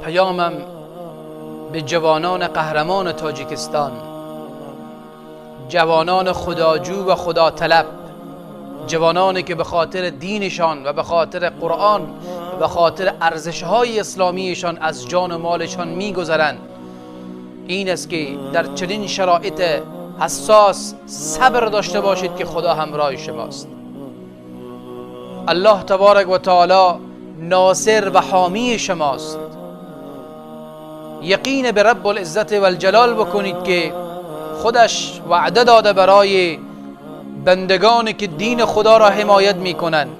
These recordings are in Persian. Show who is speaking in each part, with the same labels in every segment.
Speaker 1: پیامم به جوانان قهرمان تاجیکستان، جوانان خداجو و خدا طلب، جوانانی که به خاطر دینشان و به خاطر قرآن و به خاطر ارزش‌های اسلامیشان از جان و مالشان می‌گذرند، این است که در چنین شرایط حساس صبر داشته باشید که خدا همراه شماست. الله تبارک و تعالی ناصر و حامی شماست. یقین به رب العزت و الجلال بکنید که خودش وعده داده برای بندگانی که دین خدا را حمایت میکنند.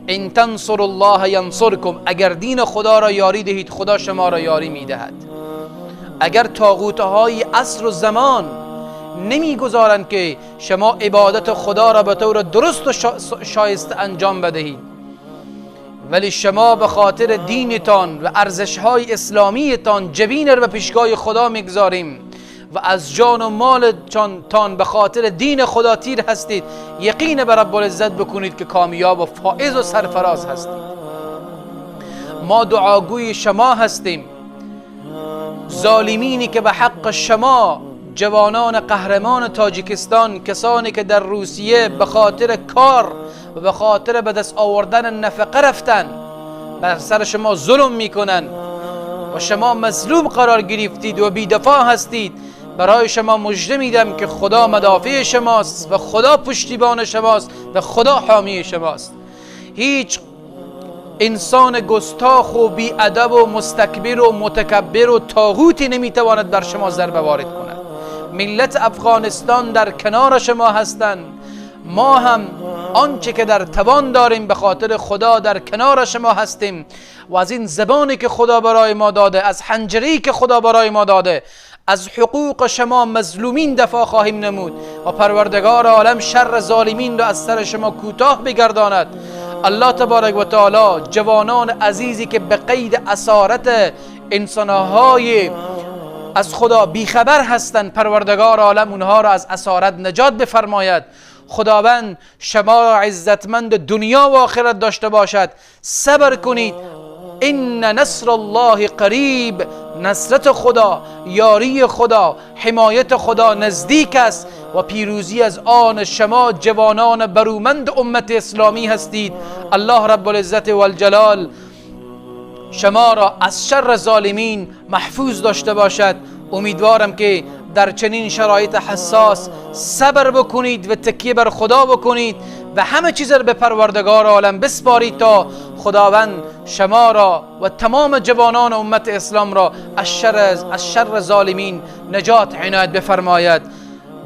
Speaker 1: ان تنصر الله ینصرکم، اگر دین خدا را یاری دهید خدا شما را یاری میدهد. اگر طاغوت‌های عصر و زمان نمیگذارند که شما عبادت خدا را به طور درست و شایسته انجام بدهید، ولی شما به خاطر دینتان و ارزش‌های اسلامیتان جبین را به پیشگاه خدا میگذاریم و از جان و مالتان به خاطر دین خدا تیر هستید، یقین به رب العزت بکنید که کامیاب و فائز و سرفراز هستید. ما دعاگوی شما هستیم. ظالمینی که به حق شما، جوانان قهرمان تاجیکستان، کسانی که در روسیه به خاطر کار و به خاطر به دست آوردن نفقه رفتن، بر سر شما ظلم میکنن و شما مظلوم قرار گرفتید و بی‌دفاع هستید، برای شما مژده میدم که خدا مدافع شماست و خدا پشتیبان شماست و خدا حامی شماست. هیچ انسان گستاخ و بی ادب و مستکبر و متکبر و طاغوتی نمیتواند بر شما ضربه وارد کند. ملت افغانستان در کنار شما هستند. ما هم آنچه که در توان داریم به خاطر خدا در کنار شما هستیم و از این زبانی که خدا برای ما داده، از حنجری که خدا برای ما داده، از حقوق شما مظلومین دفاع خواهیم نمود و پروردگار عالم شر ظالمین را از سر شما کوتاه بگرداند. الله تبارک و تعالی جوانان عزیزی که به قید اسارت انسانهای از خدا بیخبر هستند، پروردگار عالم اونها را از اسارت نجات بفرماید. خداوند شما را عزتمند دنیا و آخرت داشته باشد. صبر کنید. ان نصر الله قریب، نصرت خدا، یاری خدا، حمایت خدا نزدیک است و پیروزی از آن شما جوانان برومند امت اسلامی هستید. الله رب العزت و الجلال شما را از شر ظالمین محفوظ داشته باشد. امیدوارم که در چنین شرایط حساس صبر بکنید و تکیه بر خدا بکنید و همه چیز را به پروردگار عالم بسپارید تا خداوند شما را و تمام جوانان امت اسلام را از شر ظالمین نجات عنایت بفرماید.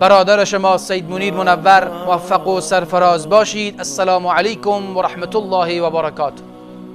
Speaker 1: برادر شما سید منیر منور موفق و سرفراز باشید. السلام علیکم و رحمت الله و برکاته.